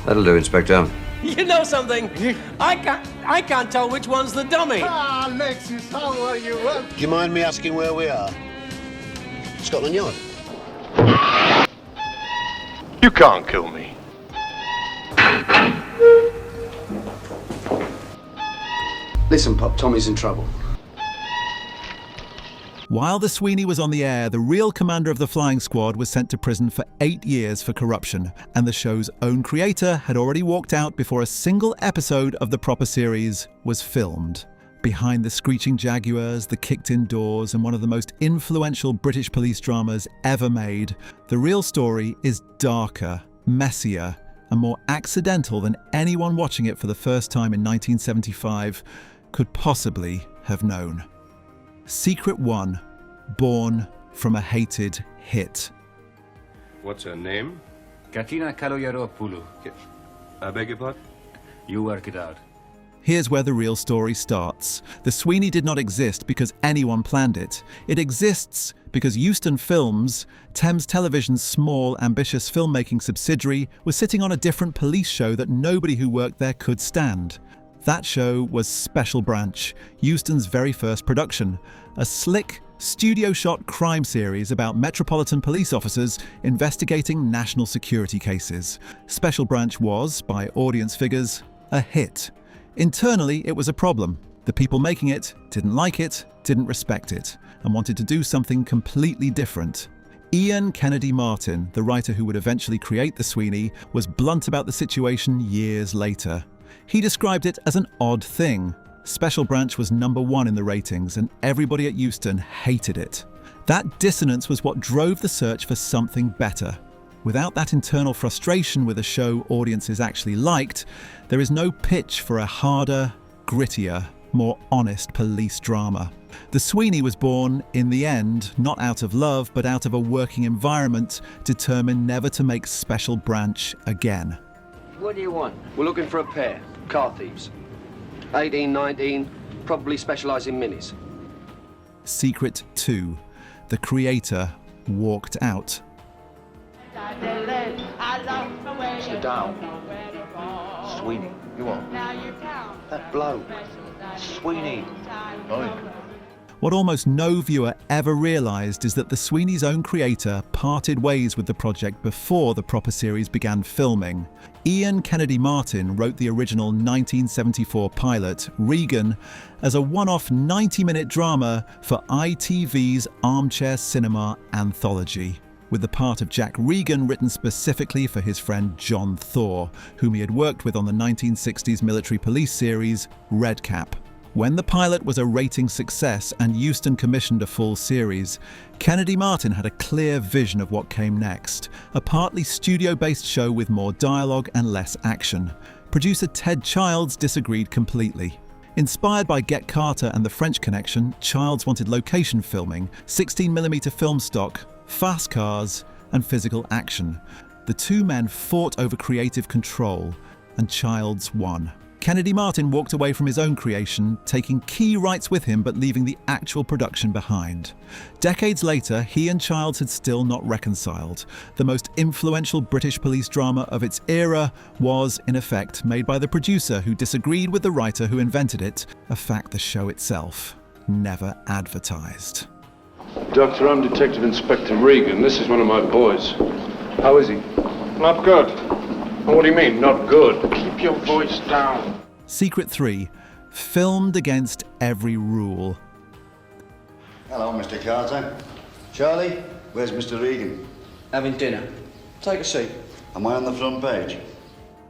That'll do, Inspector. You know something? I can't tell which one's the dummy. Ah, Alexis, how are you? Do you mind me asking where we are? Scotland Yard. You can't kill me. Listen, Pop, Tommy's in trouble. While the Sweeney was on the air, the real commander of the flying squad was sent to prison for 8 years for corruption, and the show's own creator had already walked out before a single episode of the proper series was filmed. Behind the screeching Jaguars, the kicked-in doors, and one of the most influential British police dramas ever made, the real story is darker, messier, and more accidental than anyone watching it for the first time in 1975 could possibly have known. Secret 1, born from a hated hit. What's her name? Katina Kaloyaropoulou. I beg your pardon? You work it out. Here's where the real story starts. The Sweeney did not exist because anyone planned it. It exists because Euston Films, Thames Television's small, ambitious filmmaking subsidiary, was sitting on a different police show that nobody who worked there could stand. That show was Special Branch, Euston's very first production, a slick, studio-shot crime series about metropolitan police officers investigating national security cases. Special Branch was, by audience figures, a hit. Internally, it was a problem. The people making it didn't like it, didn't respect it, and wanted to do something completely different. Ian Kennedy Martin, the writer who would eventually create The Sweeney, was blunt about the situation years later. He described it as an odd thing. Special Branch was #1 in the ratings, and everybody at Euston hated it. That dissonance was what drove the search for something better. Without that internal frustration with a show audiences actually liked, there is no pitch for a harder, grittier, more honest police drama. The Sweeney was born, in the end, not out of love, but out of a working environment determined never to make Special Branch again. What do you want? We're looking for a pair. Car thieves. 18, 19, probably specialise in minis. Secret 2. The creator walked out. Sit down. Sweeney, you on? That bloke. Sweeney. Oi. What almost no viewer ever realised is that the Sweeney's own creator parted ways with the project before the proper series began filming. Ian Kennedy Martin wrote the original 1974 pilot, Regan, as a one-off 90-minute drama for ITV's Armchair Cinema anthology, with the part of Jack Regan written specifically for his friend John Thaw, whom he had worked with on the 1960s military police series Red Cap. When the pilot was a rating success and Euston commissioned a full series, Kennedy Martin had a clear vision of what came next, a partly studio-based show with more dialogue and less action. Producer Ted Childs disagreed completely. Inspired by Get Carter and The French Connection, Childs wanted location filming, 16mm film stock, fast cars, and physical action. The two men fought over creative control, and Childs won. Kennedy Martin walked away from his own creation, taking key rights with him but leaving the actual production behind. Decades later, he and Childs had still not reconciled. The most influential British police drama of its era was, in effect, made by the producer who disagreed with the writer who invented it, a fact the show itself never advertised. Doctor, I'm Detective Inspector Regan. This is one of my boys. How is he? Not good. What do you mean, not good? Keep your voice down. Secret 3. Filmed against every rule. Hello, Mr. Carter. Charlie, where's Mr. Regan? Having dinner. Take a seat. Am I on the front page?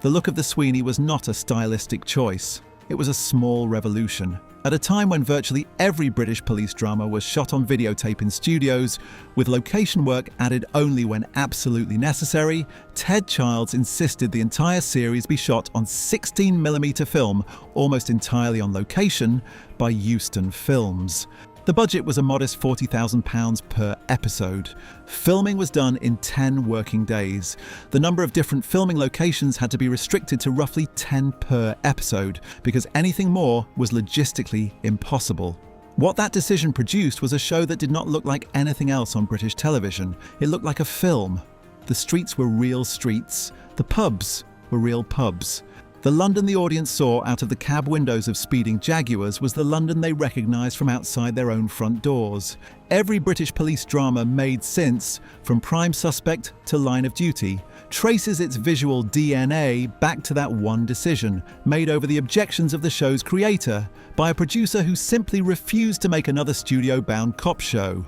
The look of the Sweeney was not a stylistic choice. It was a small revolution. At a time when virtually every British police drama was shot on videotape in studios, with location work added only when absolutely necessary, Ted Childs insisted the entire series be shot on 16mm film, almost entirely on location, by Euston Films. The budget was a modest £40,000 per episode. Filming was done in 10 working days. The number of different filming locations had to be restricted to roughly 10 per episode, because anything more was logistically impossible. What that decision produced was a show that did not look like anything else on British television. It looked like a film. The streets were real streets. The pubs were real pubs. The London the audience saw out of the cab windows of speeding Jaguars was the London they recognised from outside their own front doors. Every British police drama made since, from Prime Suspect to Line of Duty, traces its visual DNA back to that one decision, made over the objections of the show's creator, by a producer who simply refused to make another studio-bound cop show.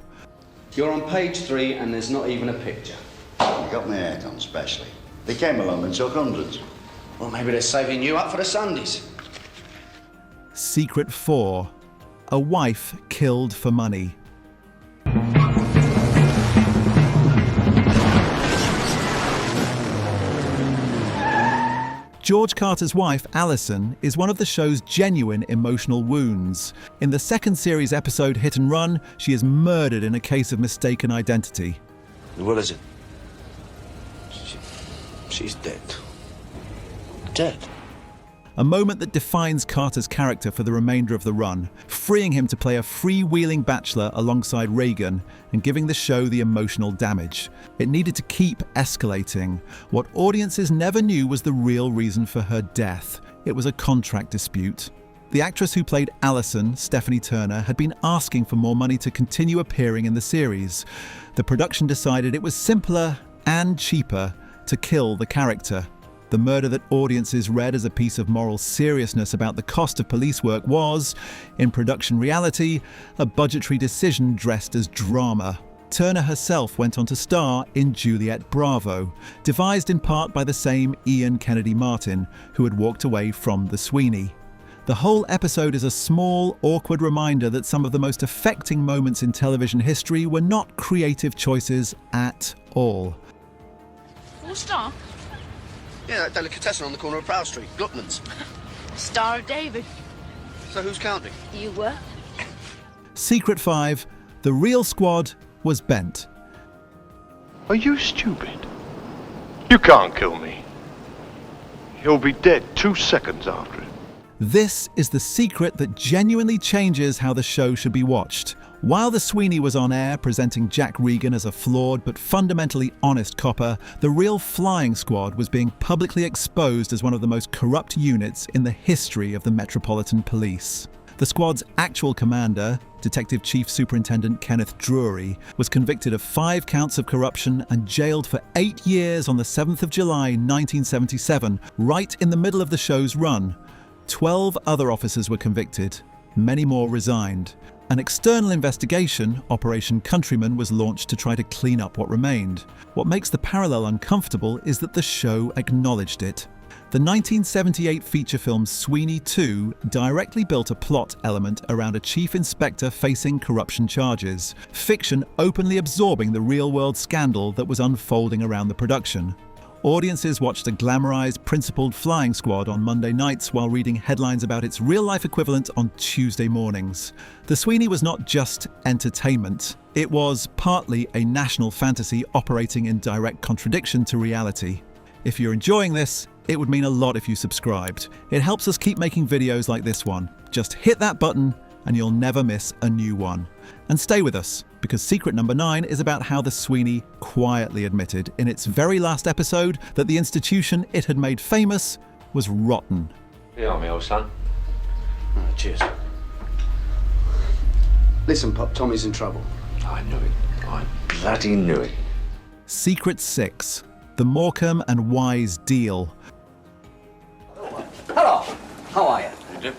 You're on page 3 and there's not even a picture. You got my hair done specially. They came along and took hundreds. Well, maybe they're saving you up for the Sundays. Secret 4. A wife killed for money. George Carter's wife, Alison, is one of the show's genuine emotional wounds. In the second series episode Hit and Run, she is murdered in a case of mistaken identity. What is it? She's dead. Dead? A moment that defines Carter's character for the remainder of the run, freeing him to play a freewheeling bachelor alongside Regan and giving the show the emotional damage. It needed to keep escalating. What audiences never knew was the real reason for her death. It was a contract dispute. The actress who played Alison, Stephanie Turner, had been asking for more money to continue appearing in the series. The production decided it was simpler and cheaper to kill the character. The murder that audiences read as a piece of moral seriousness about the cost of police work was, in production reality, a budgetary decision dressed as drama. Turner herself went on to star in Juliet Bravo, devised in part by the same Ian Kennedy Martin, who had walked away from The Sweeney. The whole episode is a small, awkward reminder that some of the most affecting moments in television history were not creative choices at all. 4-star? Yeah, that delicatessen on the corner of Proud Street, Gluckman's. Star of David. So who's counting? You were? Secret 5. The real squad was bent. Are you stupid? You can't kill me. You'll be dead 2 seconds after it. This is the secret that genuinely changes how the show should be watched. While The Sweeney was on air presenting Jack Regan as a flawed but fundamentally honest copper, the real flying squad was being publicly exposed as one of the most corrupt units in the history of the Metropolitan Police. The squad's actual commander, Detective Chief Superintendent Kenneth Drury, was convicted of 5 counts of corruption and jailed for 8 years on the 7th of July 1977, right in the middle of the show's run. 12 other officers were convicted. Many more resigned. An external investigation, Operation Countryman, was launched to try to clean up what remained. What makes the parallel uncomfortable is that the show acknowledged it. The 1978 feature film Sweeney Todd directly built a plot element around a chief inspector facing corruption charges, fiction openly absorbing the real-world scandal that was unfolding around the production. Audiences watched a glamorized, principled flying squad on Monday nights while reading headlines about its real-life equivalent on Tuesday mornings. The Sweeney was not just entertainment. It was partly a national fantasy operating in direct contradiction to reality. If you're enjoying this, it would mean a lot if you subscribed. It helps us keep making videos like this one. Just hit that button and you'll never miss a new one. And stay with us, because secret number 9 is about how the Sweeney quietly admitted in its very last episode that the institution it had made famous was rotten. Here, me old son. Cheers. Listen, Pop, Tommy's in trouble. I knew it. I bloody knew it. Secret 6. The Morecambe and Wise deal. Hello. How are you?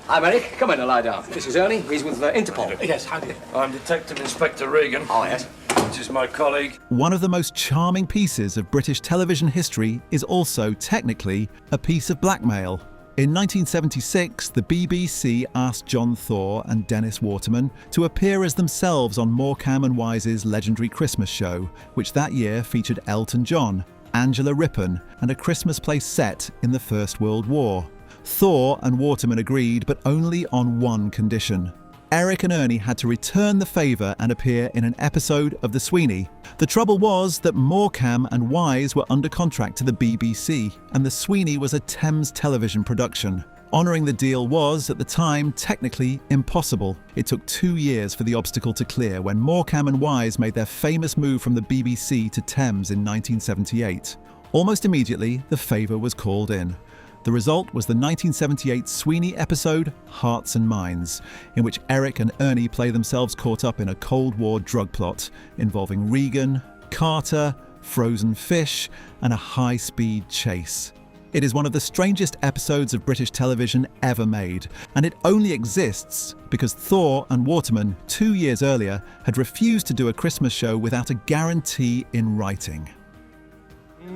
I'm Eric. Come in and lie down. This is Ernie. He's with Interpol. Yes, how do you? I'm Detective Inspector Regan. Oh, yes. This is my colleague. One of the most charming pieces of British television history is also, technically, a piece of blackmail. In 1976, the BBC asked John Thaw and Dennis Waterman to appear as themselves on Morecambe and Wise's legendary Christmas show, which that year featured Elton John, Angela Rippon, and a Christmas play set in the First World War. Thaw and Waterman agreed, but only on one condition. Eric and Ernie had to return the favour and appear in an episode of The Sweeney. The trouble was that Morecambe and Wise were under contract to the BBC, and The Sweeney was a Thames Television production. Honouring the deal was, at the time, technically impossible. It took 2 years for the obstacle to clear when Morecambe and Wise made their famous move from the BBC to Thames in 1978. Almost immediately, the favour was called in. The result was the 1978 Sweeney episode Hearts and Minds, in which Eric and Ernie play themselves caught up in a Cold War drug plot involving Regan, Carter, frozen fish, and a high-speed chase. It is one of the strangest episodes of British television ever made, and it only exists because Thaw and Waterman, 2 years earlier, had refused to do a Christmas show without a guarantee in writing.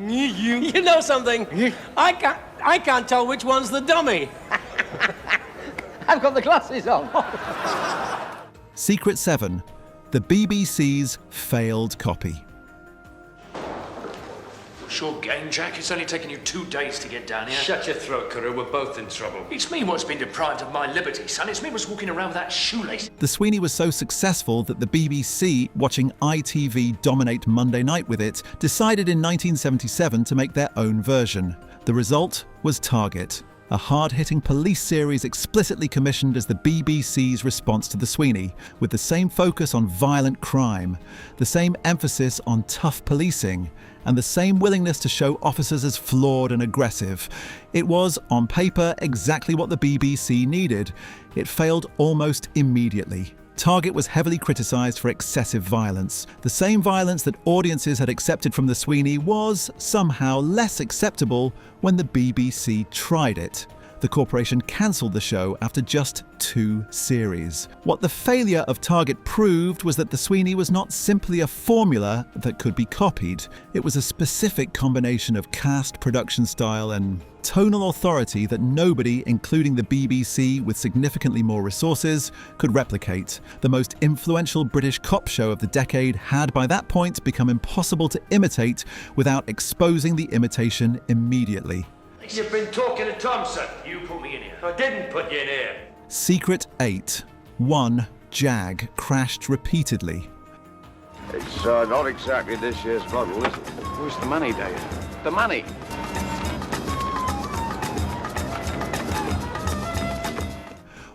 You know something? I can't tell which one's the dummy. I've got the glasses on. Secret 7. The BBC's failed copy. Sure game, Jack. It's only taken you 2 days to get down here. Shut your throat, Carew. We're both in trouble. It's me what's been deprived of my liberty, son. It's me what's walking around with that shoelace. The Sweeney was so successful that the BBC, watching ITV dominate Monday night with it, decided in 1977 to make their own version. The result was Target, a hard-hitting police series explicitly commissioned as the BBC's response to the Sweeney, with the same focus on violent crime, the same emphasis on tough policing, and the same willingness to show officers as flawed and aggressive. It was, on paper, exactly what the BBC needed. It failed almost immediately. Target was heavily criticised for excessive violence. The same violence that audiences had accepted from the Sweeney was somehow less acceptable when the BBC tried it. The corporation cancelled the show after just 2 series. What the failure of Target proved was that the Sweeney was not simply a formula that could be copied. It was a specific combination of cast, production style, and tonal authority that nobody, including the BBC with significantly more resources, could replicate. The most influential British cop show of the decade had by that point become impossible to imitate without exposing the imitation immediately. You've been talking to Thompson. You put me in here. I didn't put you in here. Secret 8. One Jag crashed repeatedly. It's not exactly this year's model, is it? Where's the money, Dave? The money.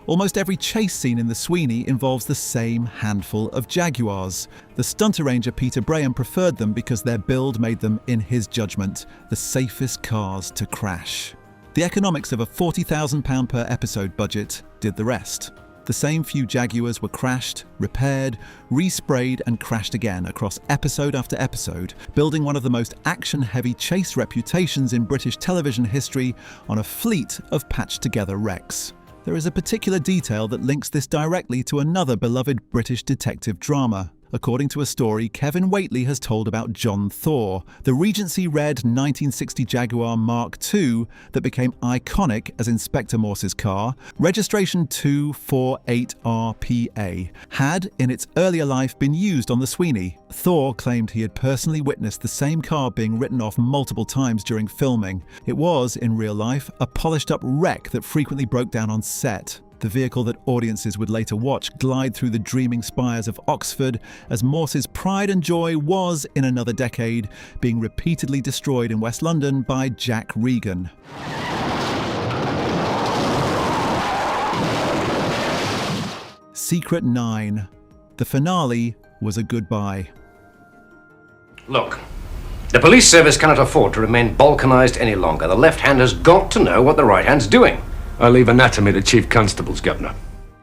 Almost every chase scene in the Sweeney involves the same handful of Jaguars. The stunt arranger Peter Braham preferred them because their build made them, in his judgment, the safest cars to crash. The economics of a £40,000 per episode budget did the rest. The same few Jaguars were crashed, repaired, resprayed and crashed again across episode after episode, building one of the most action-heavy chase reputations in British television history on a fleet of patched-together wrecks. There is a particular detail that links this directly to another beloved British detective drama. According to a story Kevin Whately has told about John Thaw, the Regency-red 1960 Jaguar Mark II that became iconic as Inspector Morse's car, registration 248RPA, had, in its earlier life, been used on the Sweeney. Thaw claimed he had personally witnessed the same car being written off multiple times during filming. It was, in real life, a polished-up wreck that frequently broke down on set. The vehicle that audiences would later watch glide through the dreaming spires of Oxford as Morse's pride and joy was, in another decade, being repeatedly destroyed in West London by Jack Regan. Secret 9. The finale was a goodbye. Look, the police service cannot afford to remain balkanised any longer. The left hand has got to know what the right hand's doing. I leave anatomy to Chief Constables, Governor.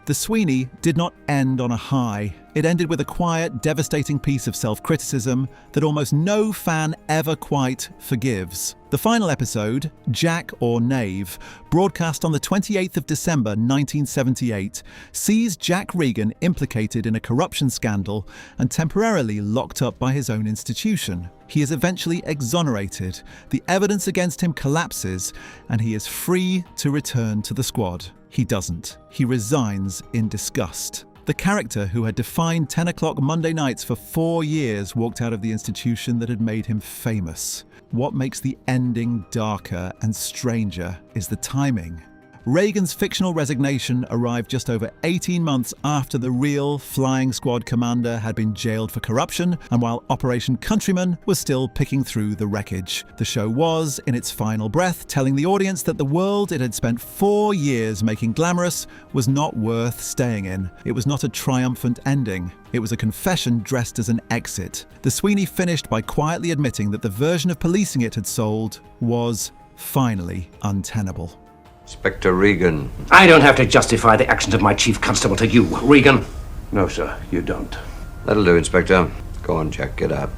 The Sweeney did not end on a high. It ended with a quiet, devastating piece of self-criticism that almost no fan ever quite forgives. The final episode, Jack or Knave, broadcast on the 28th of December 1978, sees Jack Regan implicated in a corruption scandal and temporarily locked up by his own institution. He is eventually exonerated, the evidence against him collapses, and he is free to return to the squad. He doesn't. He resigns in disgust. The character who had defined 10 o'clock Monday nights for 4 years walked out of the institution that had made him famous. What makes the ending darker and stranger is the timing. Regan's fictional resignation arrived just over 18 months after the real flying squad commander had been jailed for corruption, and while Operation Countryman was still picking through the wreckage. The show was, in its final breath, telling the audience that the world it had spent 4 years making glamorous was not worth staying in. It was not a triumphant ending. It was a confession dressed as an exit. The Sweeney finished by quietly admitting that the version of policing it had sold was, finally, untenable. Inspector Regan. I don't have to justify the actions of my chief constable to you, Regan. No, sir, you don't. That'll do, Inspector. Go on, Jack, get up.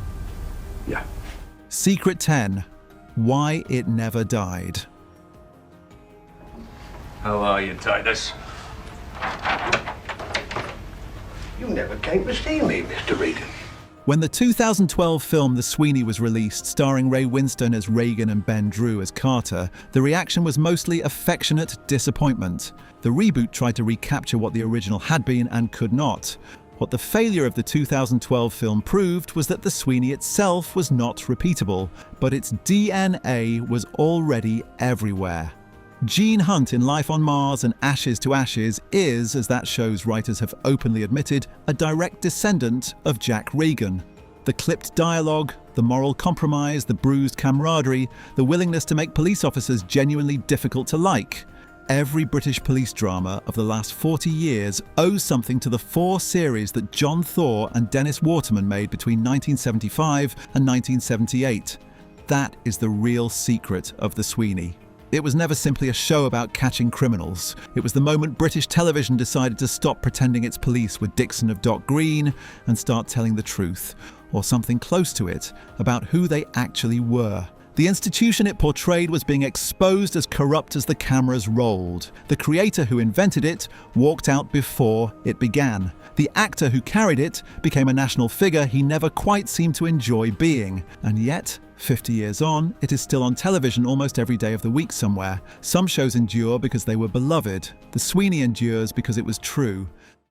Yeah. Secret 10. Why It Never Died. How are you, Titus? You never came to see me, Mr. Regan. When the 2012 film The Sweeney was released, starring Ray Winstone as Regan and Ben Drew as Carter, the reaction was mostly affectionate disappointment. The reboot tried to recapture what the original had been and could not. What the failure of the 2012 film proved was that The Sweeney itself was not repeatable, but its DNA was already everywhere. Gene Hunt in Life on Mars and Ashes to Ashes is, as that show's writers have openly admitted, a direct descendant of Jack Regan. The clipped dialogue, the moral compromise, the bruised camaraderie, the willingness to make police officers genuinely difficult to like. Every British police drama of the last 40 years owes something to the 4 series that John Thaw and Dennis Waterman made between 1975 and 1978. That is the real secret of The Sweeney. It was never simply a show about catching criminals. It was the moment British television decided to stop pretending its police were Dixon of Dock Green and start telling the truth, or something close to it, about who they actually were. The institution it portrayed was being exposed as corrupt as the cameras rolled. The creator who invented it walked out before it began. The actor who carried it became a national figure he never quite seemed to enjoy being. And yet, 50 years on, it is still on television almost every day of the week somewhere. Some shows endure because they were beloved. The Sweeney endures because it was true.